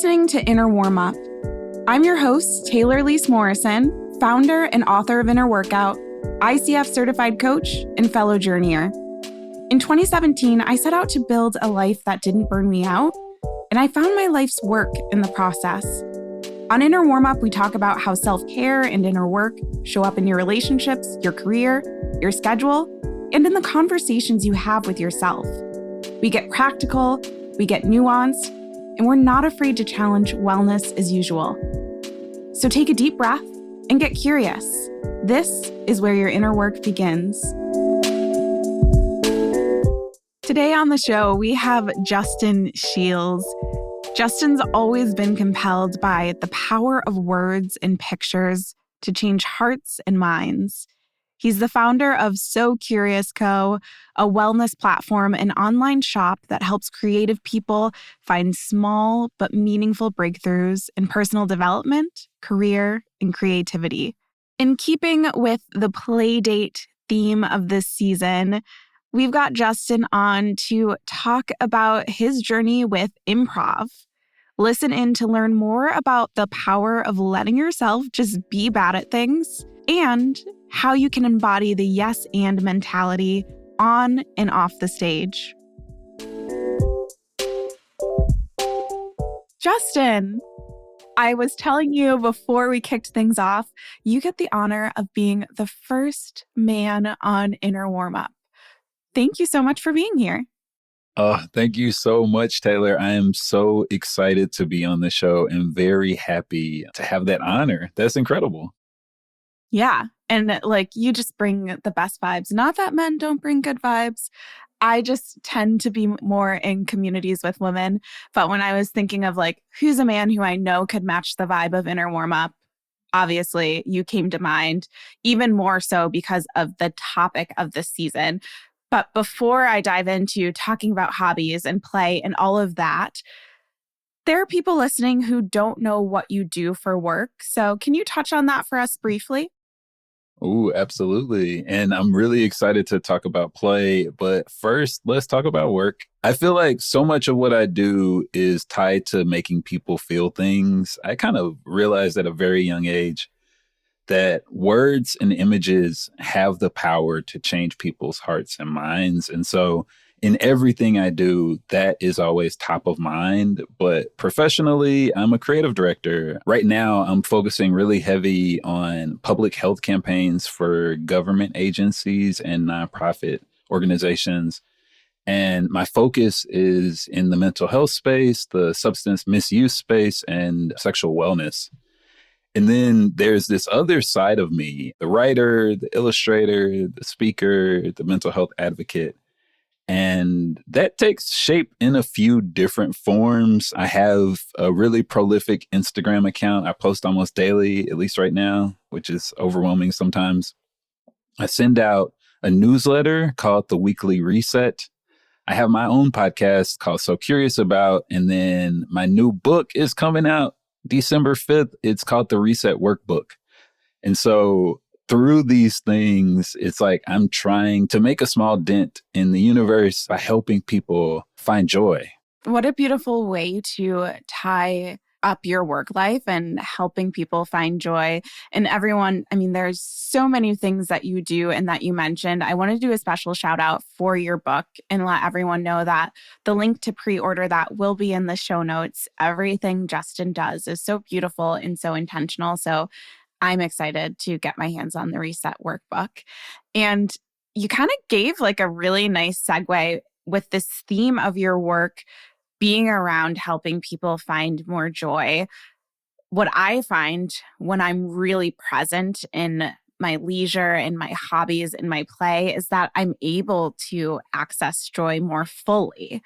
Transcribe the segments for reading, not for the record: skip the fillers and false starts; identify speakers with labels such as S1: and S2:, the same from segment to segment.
S1: listening to Inner Warmup. I'm your host, Taylor Lise Morrison, founder and author of Inner Workout, ICF certified coach, and fellow journeyer. In 2017, I set out to build a life that didn't burn me out, and I found my life's work in the process. On Inner Warmup, we talk about how self-care and inner work show up in your relationships, your career, your schedule, and in the conversations you have with yourself. We get practical, we get nuanced, and we're not afraid to challenge wellness as usual. So take a deep breath and get curious. This is where your inner work begins. Today on the show, we have Justin Sheils. Justin's always been compelled by the power of words and pictures to change hearts and minds. He's the founder of So Curious Co., a wellness platform and online shop that helps creative people find small but meaningful breakthroughs in personal development, career, and creativity. In keeping with the Playdate theme of this season, we've got Justin on to talk about his journey with improv. Listen in to learn more about the power of letting yourself just be bad at things and how you can embody the yes and mentality on and off the stage. Justin, I was telling you before we kicked things off, you get the honor of being the first man on Inner Warmup. Thank you so much for being here.
S2: Thank you so much, Taylor. I am so excited to be on the show and very happy to have that honor. That's incredible.
S1: Yeah. And you just bring the best vibes. Not that men don't bring good vibes. I just tend to be more in communities with women. But when I was thinking of who's a man who I know could match the vibe of Inner Warmup, obviously you came to mind, even more so because of the topic of this season. But before I dive into talking about hobbies and play and all of that, there are people listening who don't know what you do for work. So can you touch on that for us briefly?
S2: Oh, absolutely. And I'm really excited to talk about play. But first, let's talk about work. I feel like so much of what I do is tied to making people feel things. I kind of realized at a very young age that words and images have the power to change people's hearts and minds. And so in everything I do, that is always top of mind. But professionally, I'm a creative director. Right now, I'm focusing really heavy on public health campaigns for government agencies and nonprofit organizations. And my focus is in the mental health space, the substance misuse space, and sexual wellness. And then there's this other side of me, the writer, the illustrator, the speaker, the mental health advocate. And that takes shape in a few different forms. I have a really prolific Instagram account. I post almost daily, at least right now, which is overwhelming sometimes. I send out a newsletter called The Weekly Reset. I have my own podcast called So Curious About, and then my new book is coming out December 5th. It's called The Reset Workbook. And so through these things, it's like I'm trying to make a small dent in the universe by helping people find joy.
S1: What a beautiful way to tie up your work life and helping people find joy. And everyone, there's so many things that you do and that you mentioned. I want to do a special shout out for your book and let everyone know that the link to pre-order that will be in the show notes. Everything Justin does is so beautiful and so intentional. So I'm excited to get my hands on the Reset Workbook. And you kind of gave a really nice segue with this theme of your work being around helping people find more joy. What I find when I'm really present in my leisure and my hobbies and my play is that I'm able to access joy more fully.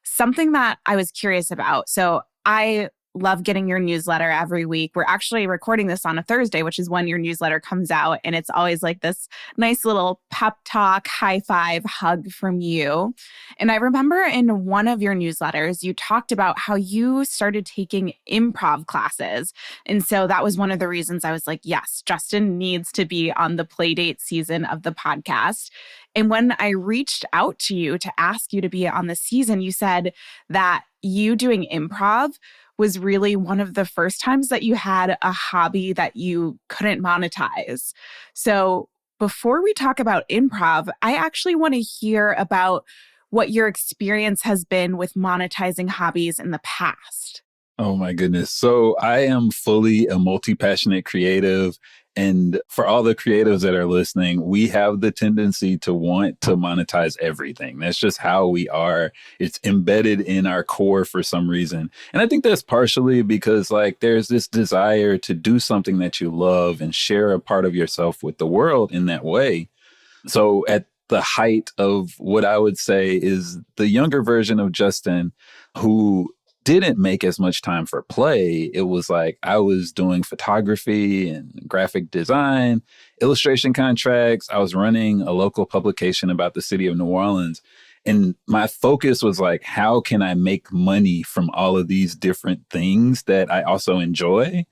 S1: Something that I was curious about. So I love getting your newsletter every week. We're actually recording this on a Thursday, which is when your newsletter comes out. And it's always this nice little pep talk, high five, hug from you. And I remember in one of your newsletters, you talked about how you started taking improv classes. And so that was one of the reasons I was like, yes, Justin needs to be on the Playdate season of the podcast. And when I reached out to you to ask you to be on the season, you said that you doing improv was really one of the first times that you had a hobby that you couldn't monetize. So before we talk about improv, I actually want to hear about what your experience has been with monetizing hobbies in the past.
S2: Oh my goodness. So I am fully a multi-passionate creative. And for all the creatives that are listening, we have the tendency to want to monetize everything. That's just how we are. It's embedded in our core for some reason. And I think that's partially because like there's this desire to do something that you love and share a part of yourself with the world in that way. So at the height of what I would say is the younger version of Justin, who didn't make as much time for play. It was like I was doing photography and graphic design, illustration contracts. I was running a local publication about the city of New Orleans. And my focus was like, how can I make money from all of these different things that I also enjoy?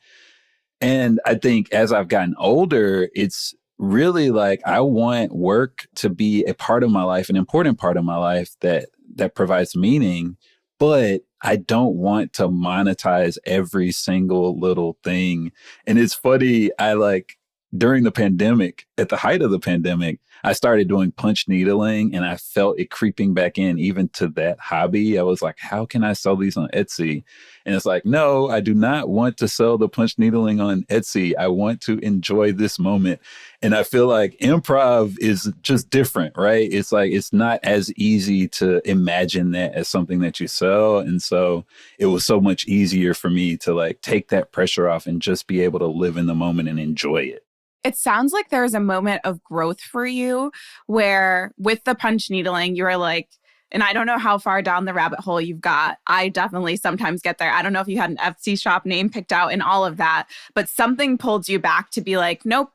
S2: And I think as I've gotten older, it's really like I want work to be a part of my life, an important part of my life that provides meaning, but I don't want to monetize every single little thing. And it's funny, I like during the pandemic, at the height of the pandemic, I started doing punch needling and I felt it creeping back in even to that hobby. I was like, how can I sell these on Etsy? And it's like, no, I do not want to sell the punch needling on Etsy. I want to enjoy this moment. And I feel like improv is just different, right? It's like, it's not as easy to imagine that as something that you sell. And so it was so much easier for me to like take that pressure off and just be able to live in the moment and enjoy it.
S1: It sounds like there was a moment of growth for you where with the punch needling, you were like, and I don't know how far down the rabbit hole you've got. I definitely sometimes get there. I don't know if you had an Etsy shop name picked out and all of that, but something pulled you back to be like, nope,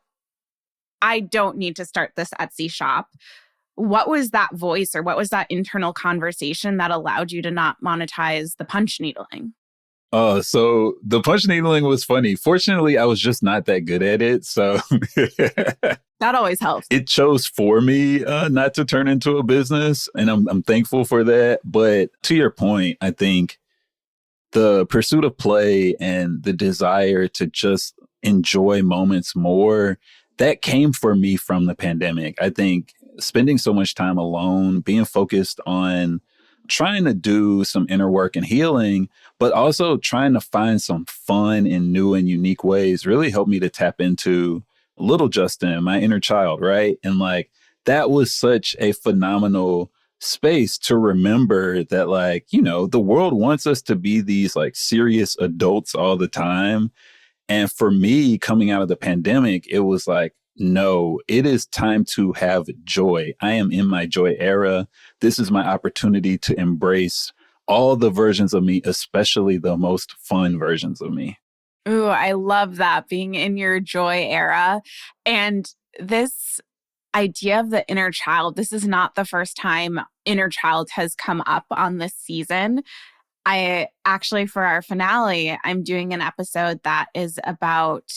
S1: I don't need to start this Etsy shop. What was that voice or what was that internal conversation that allowed you to not monetize the punch needling?
S2: So the punch needling was funny. Fortunately, I was just not that good at it. So
S1: That always helps.
S2: it chose for me not to turn into a business. And I'm thankful for that. But to your point, I think the pursuit of play and the desire to just enjoy moments more, that came for me from the pandemic. I think spending so much time alone, being focused on trying to do some inner work and healing, but also trying to find some fun in new and unique ways really helped me to tap into little Justin, my inner child, right? And like that was such a phenomenal space to remember that, like, you know, the world wants us to be these like serious adults all the time. And for me, coming out of the pandemic, it was like, no, it is time to have joy. I am in my joy era. This is my opportunity to embrace all the versions of me, especially the most fun versions of me.
S1: Ooh, I love that, being in your joy era. And this idea of the inner child, this is not the first time inner child has come up on this season. I actually, for our finale, I'm doing an episode that is about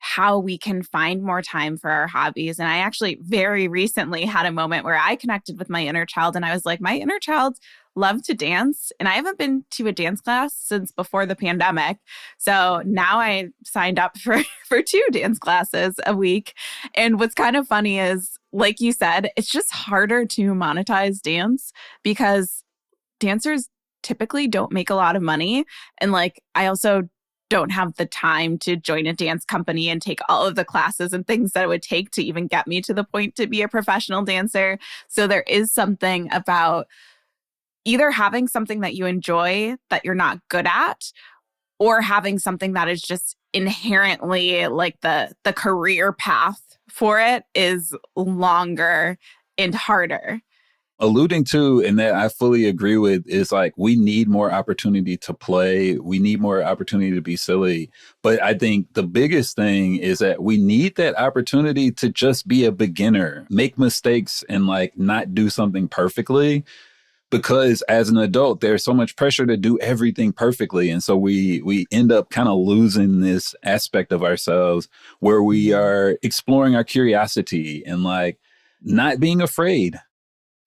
S1: how we can find more time for our hobbies. And I actually very recently had a moment where I connected with my inner child and I was like, my inner child loved to dance. And I haven't been to a dance class since before the pandemic. So now I signed up for, for two dance classes a week. And what's kind of funny is, like you said, it's just harder to monetize dance because dancers typically don't make a lot of money. And like, I also don't have the time to join a dance company and take all of the classes and things that it would take to even get me to the point to be a professional dancer. So there is something about either having something that you enjoy that you're not good at, or having something that is just inherently like the career path for it is longer and harder.
S2: Alluding to, and that I fully agree with, is like we need more opportunity to play. We need more opportunity to be silly. But I think the biggest thing is that we need that opportunity to just be a beginner, make mistakes and like not do something perfectly. Because as an adult, there's so much pressure to do everything perfectly. And so we end up kind of losing this aspect of ourselves where we are exploring our curiosity and like not being afraid.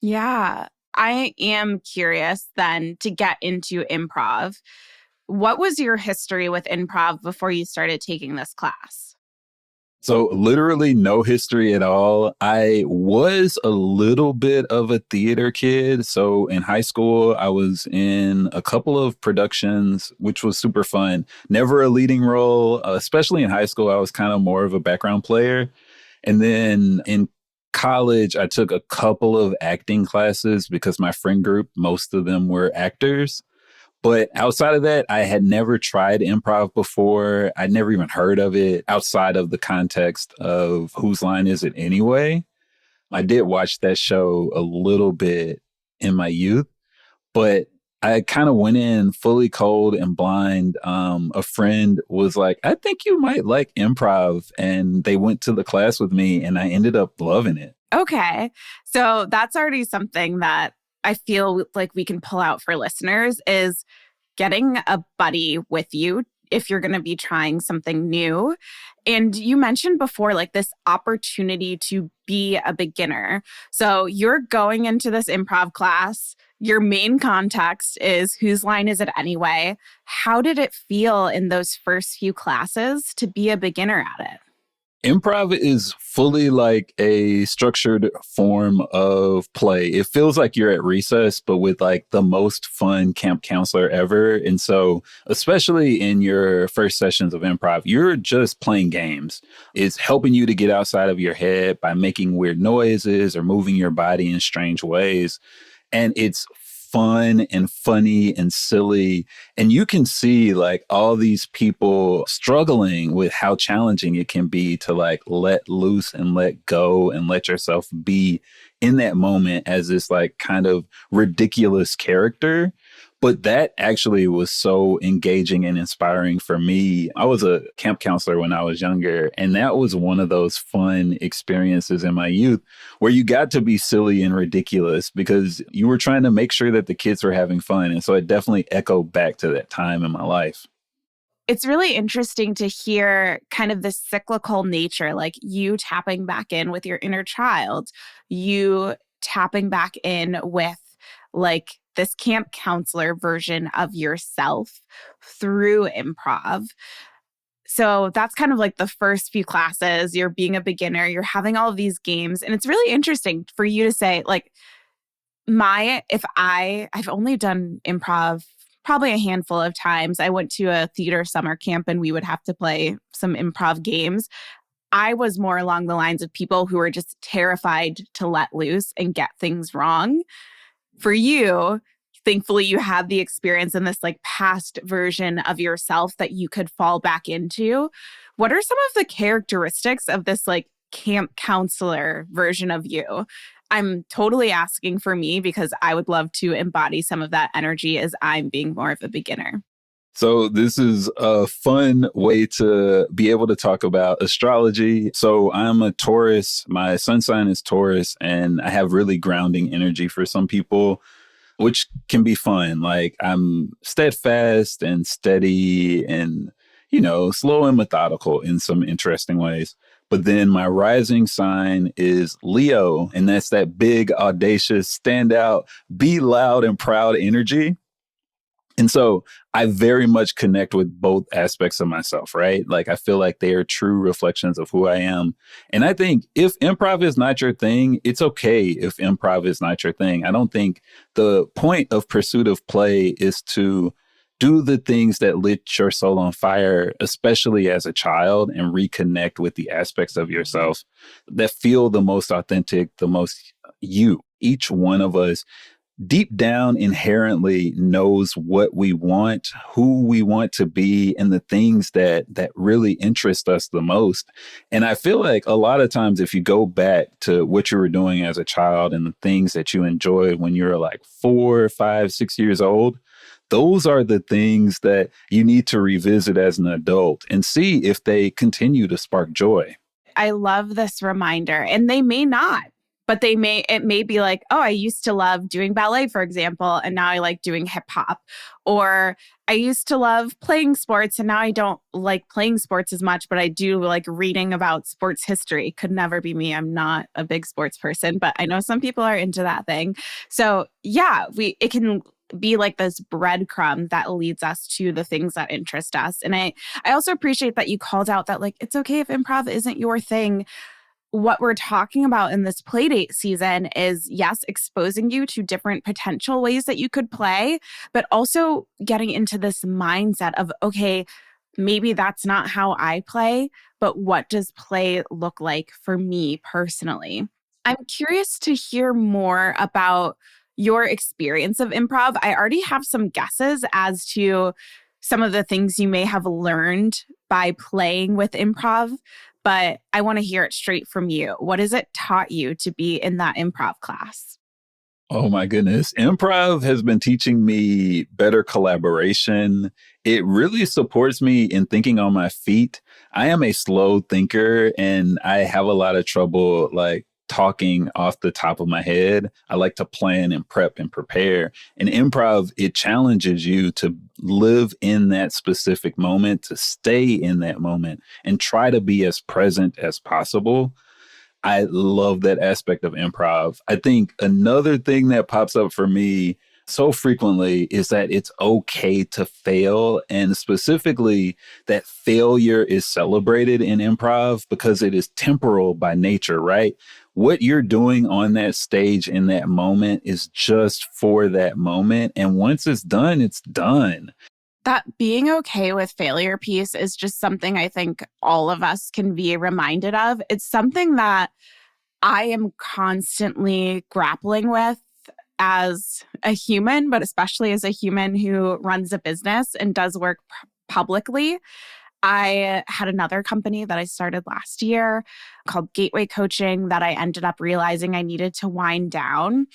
S1: Yeah. I am curious then to get into improv. What was your history with improv before you started taking this class?
S2: So, literally no history at all. I was a little bit of a theater kid. So, in high school, I was in a couple of productions, which was super fun. Never a leading role, especially in high school. I was kind of more of a background player. And then in college, I took a couple of acting classes because my friend group, most of them were actors. But outside of that, I had never tried improv before. I'd never even heard of it outside of the context of Whose Line Is It Anyway? I did watch that show a little bit in my youth, but I kind of went in fully cold and blind. A friend was like, I think you might like improv. And they went to the class with me, and I ended up loving it.
S1: Okay. So that's already something that I feel like we can pull out for listeners is getting a buddy with you if you're going to be trying something new. And you mentioned before, like this opportunity to be a beginner. So you're going into this improv class. Your main context is whose line is it anyway? How did it feel in those first few classes to be a beginner at it?
S2: Improv is fully like a structured form of play. It feels like you're at recess, but with like the most fun camp counselor ever. And so, especially in your first sessions of improv, you're just playing games. It's helping you to get outside of your head by making weird noises or moving your body in strange ways. And it's fun and funny and silly. And you can see like all these people struggling with how challenging it can be to like let loose and let go and let yourself be in that moment as this like kind of ridiculous character. But that actually was so engaging and inspiring for me. I was a camp counselor when I was younger, and that was one of those fun experiences in my youth where you got to be silly and ridiculous because you were trying to make sure that the kids were having fun. And so it definitely echoed back to that time in my life.
S1: It's really interesting to hear kind of the cyclical nature, like you tapping back in with your inner child, you tapping back in with like this camp counselor version of yourself through improv. So that's kind of like the first few classes. You're being a beginner, you're having all of these games. And it's really interesting for you to say, like, I've only done improv probably a handful of times. I went to a theater summer camp and we would have to play some improv games. I was more along the lines of people who were just terrified to let loose and get things wrong. For you, thankfully, you had the experience in this like past version of yourself that you could fall back into. What are some of the characteristics of this like camp counselor version of you? I'm totally asking for me because I would love to embody some of that energy as I'm being more of a beginner.
S2: So, this is a fun way to be able to talk about astrology. So, I'm a Taurus. My sun sign is Taurus, and I have really grounding energy for some people, which can be fun. Like, I'm steadfast and steady and, slow and methodical in some interesting ways. But then my rising sign is Leo, and that's that big, audacious, stand out, be loud and proud energy. And so I very much connect with both aspects of myself, right? Like I feel like they are true reflections of who I am. And I think if improv is not your thing, it's okay if improv is not your thing. I don't think the point of pursuit of play is to do the things that lit your soul on fire, especially as a child, and reconnect with the aspects of yourself that feel the most authentic, the most you. Each one of us deep down inherently knows what we want, who we want to be, and the things that really interest us the most. And I feel like a lot of times if you go back to what you were doing as a child and the things that you enjoyed when you were like 4, 5, 6 years old, those are the things that you need to revisit as an adult and see if they continue to spark joy.
S1: I love this reminder, and they may not. But it may be like, oh, I used to love doing ballet, for example, and now I like doing hip hop. Or I used to love playing sports and now I don't like playing sports as much, but I do like reading about sports history. Could never be me. I'm not a big sports person, but I know some people are into that thing. So yeah, it can be like this breadcrumb that leads us to the things that interest us. And I also appreciate that you called out that like it's okay if improv isn't your thing. What we're talking about in this playdate season is, yes, exposing you to different potential ways that you could play, but also getting into this mindset of, okay, maybe that's not how I play, but what does play look like for me personally? I'm curious to hear more about your experience of improv. I already have some guesses as to some of the things you may have learned by playing with improv, but I want to hear it straight from you. What has it taught you to be in that improv class?
S2: Oh my goodness. Improv has been teaching me better collaboration. It really supports me in thinking on my feet. I am a slow thinker and I have a lot of trouble like talking off the top of my head. I like to plan and prep and prepare. And improv, it challenges you to live in that specific moment, to stay in that moment and try to be as present as possible. I love that aspect of improv. I think another thing that pops up for me so frequently is that it's okay to fail. And specifically, that failure is celebrated in improv because it is temporal by nature, right? What you're doing on that stage in that moment is just for that moment. And once it's done, it's done.
S1: That being okay with failure piece is just something I think all of us can be reminded of. It's something that I am constantly grappling with as a human, but especially as a human who runs a business and does work publicly. I had another company that I started last year called Gateway Coaching that I ended up realizing I needed to wind down.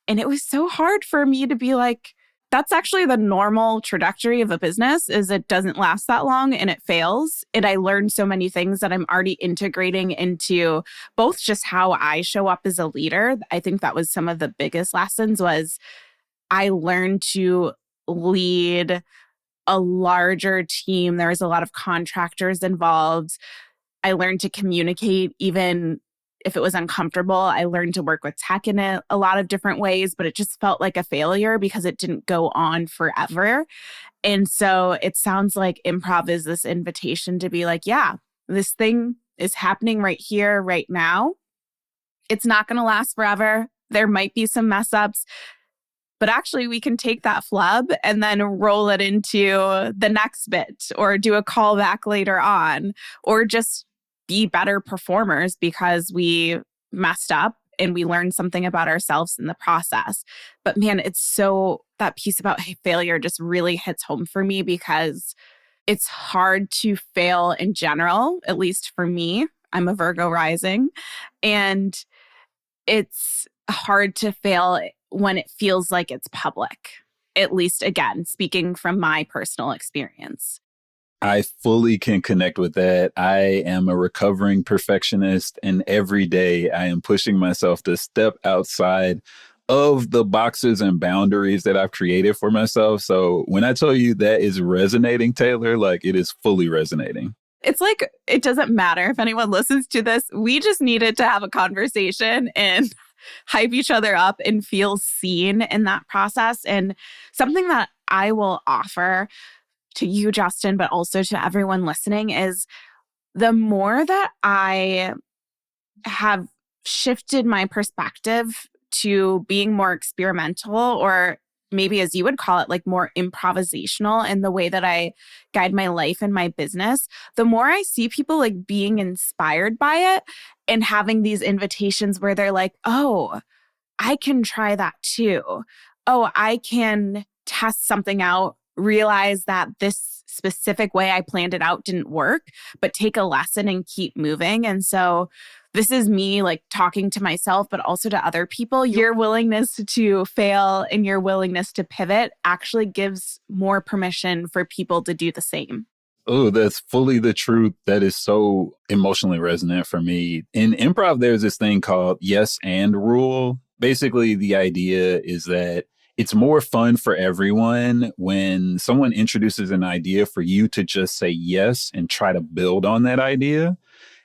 S1: And it was so hard for me to be like, that's actually the normal trajectory of a business is it doesn't last that long and it fails. And I learned so many things that I'm already integrating into both just how I show up as a leader. I think that was some of the biggest lessons was I learned to lead a larger team. There was a lot of contractors involved. I learned to communicate even if it was uncomfortable. I learned to work with tech in a lot of different ways, but it just felt like a failure because it didn't go on forever. And so it sounds like improv is this invitation to be like, yeah, this thing is happening right here, right now. It's not going to last forever. There might be some mess ups, but actually we can take that flub and then roll it into the next bit or do a callback later on or just be better performers because we messed up and we learned something about ourselves in the process. But man, it's so that piece about failure just really hits home for me because it's hard to fail in general, at least for me. I'm a Virgo rising, and it's hard to fail when it feels like it's public, at least again, speaking from my personal experience.
S2: I fully can connect with that. I am a recovering perfectionist, and every day I am pushing myself to step outside of the boxes and boundaries that I've created for myself. So when I tell you that is resonating, Taylor, like it is fully resonating.
S1: It's like, it doesn't matter if anyone listens to this. We just needed to have a conversation and hype each other up and feel seen in that process. And something that I will offer to you, Justin, but also to everyone listening is the more that I have shifted my perspective to being more experimental, or maybe as you would call it, like more improvisational in the way that I guide my life and my business, the more I see people like being inspired by it and having these invitations where they're like, oh, I can try that too. Oh, I can test something out, realize that this specific way I planned it out didn't work, but take a lesson and keep moving. And so this is me like talking to myself, but also to other people. Your willingness to fail and your willingness to pivot actually gives more permission for people to do the same.
S2: Oh, that's fully the truth. That is so emotionally resonant for me. In improv, there's this thing called yes and rule. Basically, the idea is that it's more fun for everyone when someone introduces an idea for you to just say yes and try to build on that idea.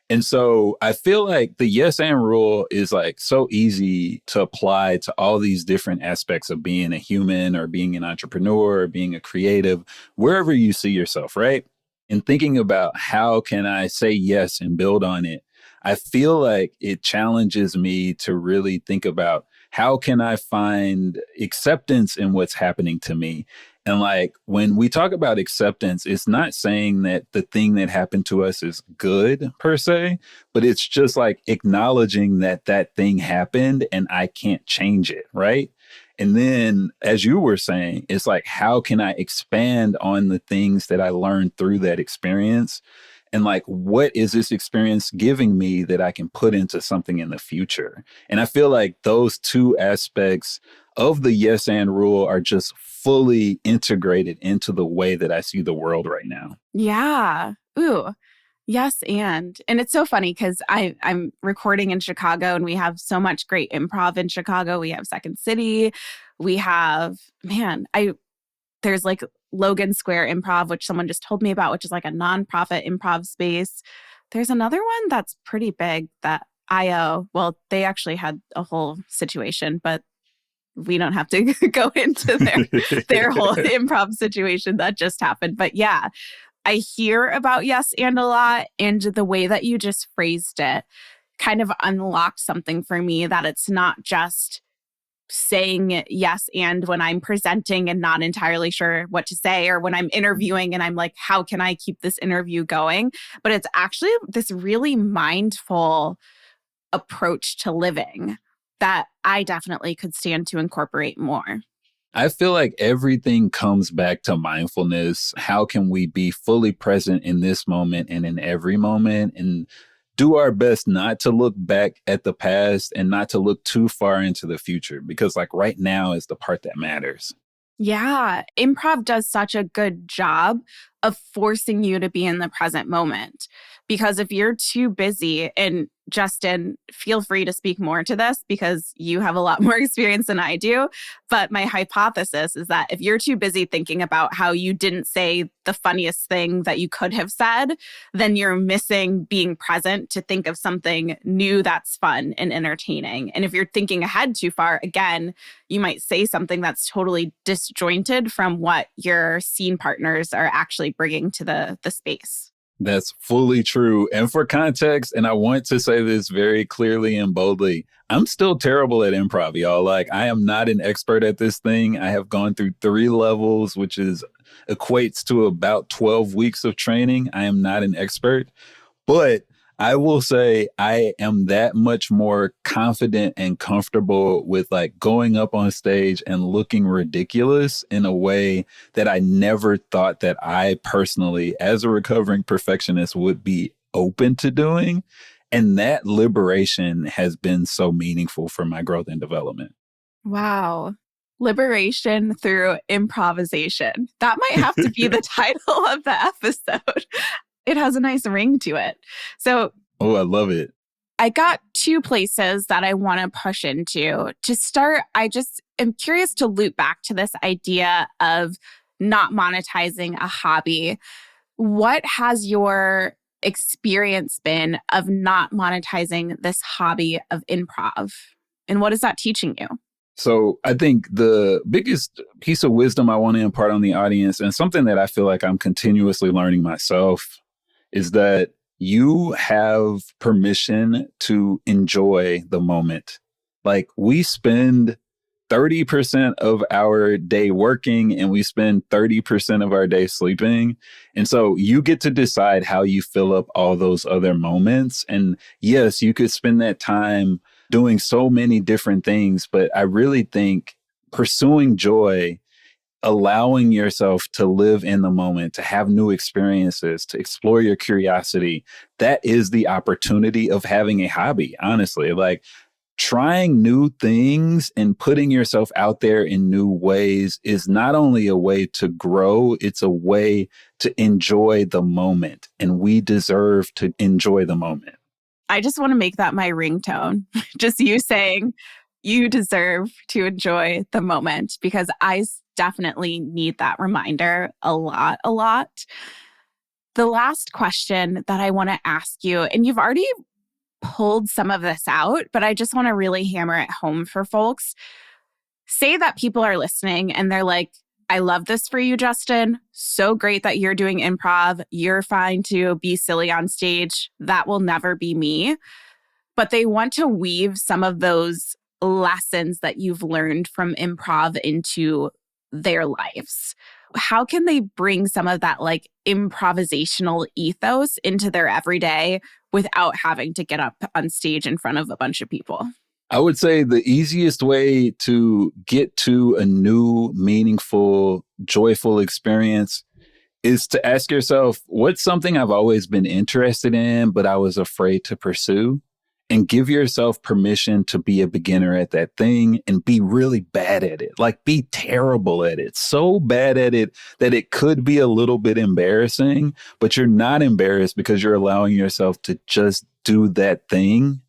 S2: And so I feel like the yes and rule is like so easy to apply to all these different aspects of being a human or being an entrepreneur or being a creative, wherever you see yourself, right? And thinking about how can I say yes and build on it, I feel like it challenges me to really think about how can I find acceptance in what's happening to me. And like when we talk about acceptance, it's not saying that the thing that happened to us is good per se, but it's just like acknowledging that that thing happened and I can't change it. Right. And then, as you were saying, it's like, how can I expand on the things that I learned through that experience? And like, what is this experience giving me that I can put into something in the future? And I feel like those two aspects of the yes and rule are just fully integrated into the way that I see the world right now.
S1: Yeah. Ooh. Yes, and it's so funny because I'm recording in Chicago and we have so much great improv in Chicago. We have Second City, we have I there's like Logan Square Improv, which someone just told me about, which is like a nonprofit improv space. There's another one that's pretty big that IO. Well, they actually had a whole situation, but we don't have to go into their whole improv situation that just happened. But yeah, I hear about yes and a lot, and the way that you just phrased it kind of unlocked something for me that it's not just saying yes and when I'm presenting and not entirely sure what to say, or when I'm interviewing and I'm like, how can I keep this interview going? But it's actually this really mindful approach to living that I definitely could stand to incorporate more.
S2: I feel like everything comes back to mindfulness. How can we be fully present in this moment and in every moment and do our best not to look back at the past and not to look too far into the future? Because, like, right now is the part that matters.
S1: Yeah, improv does such a good job of forcing you to be in the present moment. Because if you're too busy, and Justin, feel free to speak more to this because you have a lot more experience than I do. But my hypothesis is that if you're too busy thinking about how you didn't say the funniest thing that you could have said, then you're missing being present to think of something new that's fun and entertaining. And if you're thinking ahead too far, again, you might say something that's totally disjointed from what your scene partners are actually bringing to the space.
S2: That's fully true. And for context, and I want to say this very clearly and boldly, I'm still terrible at improv, y'all. Like, I am not an expert at this thing. I have gone through 3 levels, which is equates to about 12 weeks of training. I am not an expert. But I will say I am that much more confident and comfortable with like going up on stage and looking ridiculous in a way that I never thought that I personally, as a recovering perfectionist, would be open to doing. And that liberation has been so meaningful for my growth and development.
S1: Wow. Liberation through improvisation. That might have to be the title of the episode. It has a nice ring to it. So
S2: Oh, I love it.
S1: I got two places that I want to push into. To start, I just am curious to loop back to this idea of not monetizing a hobby. What has your experience been of not monetizing this hobby of improv? And what is that teaching you?
S2: So I think the biggest piece of wisdom I want to impart on the audience, and something that I feel like I'm continuously learning myself, is that you have permission to enjoy the moment. Like, we spend 30% of our day working and we spend 30% of our day sleeping. And so you get to decide how you fill up all those other moments. And yes, you could spend that time doing so many different things, but I really think pursuing joy, allowing yourself to live in the moment, to have new experiences, to explore your curiosity, that is the opportunity of having a hobby, honestly. Like, trying new things and putting yourself out there in new ways is not only a way to grow, it's a way to enjoy the moment. And we deserve to enjoy the moment.
S1: I just want to make that my ringtone. Just you saying you deserve to enjoy the moment because definitely need that reminder a lot, a lot. The last question that I want to ask you, and you've already pulled some of this out, but I just want to really hammer it home for folks. Say that people are listening and they're like, I love this for you, Justin. So great that you're doing improv. You're fine to be silly on stage. That will never be me. But they want to weave some of those lessons that you've learned from improv into their lives. How can they bring some of that like improvisational ethos into their everyday without having to get up on stage in front of a bunch of people?
S2: I would say the easiest way to get to a new, meaningful, joyful experience is to ask yourself, what's something I've always been interested in, but I was afraid to pursue? And give yourself permission to be a beginner at that thing and be really bad at it. Like be terrible at it. So bad at it that it could be a little bit embarrassing, but you're not embarrassed because you're allowing yourself to just do that thing.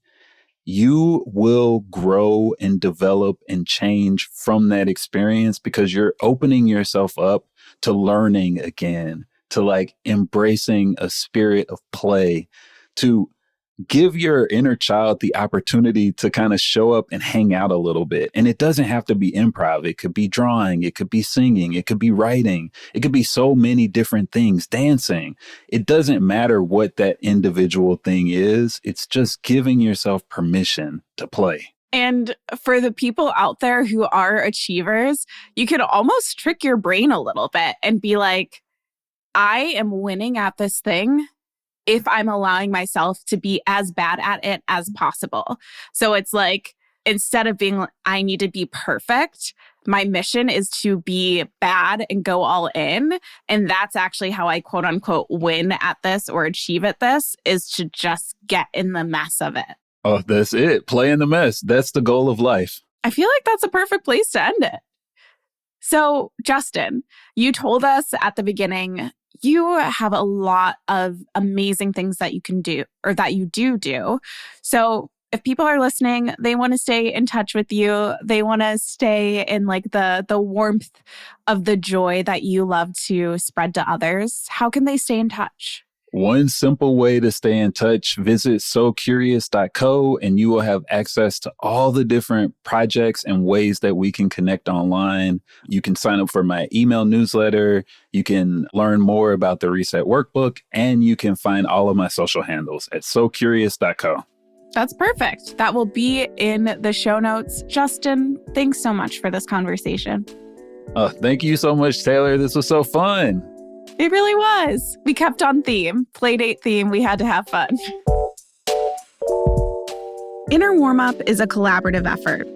S2: You will grow and develop and change from that experience because you're opening yourself up to learning again, to like embracing a spirit of play, to give your inner child the opportunity to kind of show up and hang out a little bit. And it doesn't have to be improv. It could be drawing. It could be singing. It could be writing. It could be so many different things, dancing. It doesn't matter what that individual thing is. It's just giving yourself permission to play.
S1: And for the people out there who are achievers, you could almost trick your brain a little bit and be like, I am winning at this thing if I'm allowing myself to be as bad at it as possible. So it's like, instead of being, I need to be perfect, my mission is to be bad and go all in. And that's actually how I quote unquote win at this or achieve at this, is to just get in the mess of it.
S2: Oh, that's it. Play in the mess. That's the goal of life.
S1: I feel like that's a perfect place to end it. So, Justin, you told us at the beginning, you have a lot of amazing things that you can do or that you do. So if people are listening, they want to stay in touch with you. They want to stay in like the warmth of the joy that you love to spread to others. How can they stay in touch?
S2: One simple way to stay in touch, visit socurious.co and you will have access to all the different projects and ways that we can connect online. You can sign up for my email newsletter. You can learn more about the Reset Workbook, and you can find all of my social handles at socurious.co.
S1: That's perfect. That will be in the show notes. Justin, thanks so much for this conversation.
S2: Thank you so much, Taylor. This was so fun.
S1: It really was. We kept on theme, playdate theme. We had to have fun. Inner Warmup is a collaborative effort.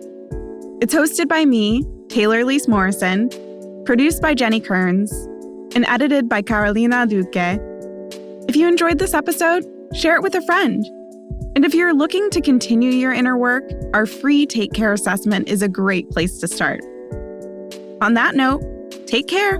S1: It's hosted by me, Taylor Lise Morrison, produced by Jenny Kearns, and edited by Carolina Duque. If you enjoyed this episode, share it with a friend. And if you're looking to continue your inner work, our free Take Care assessment is a great place to start. On that note, take care.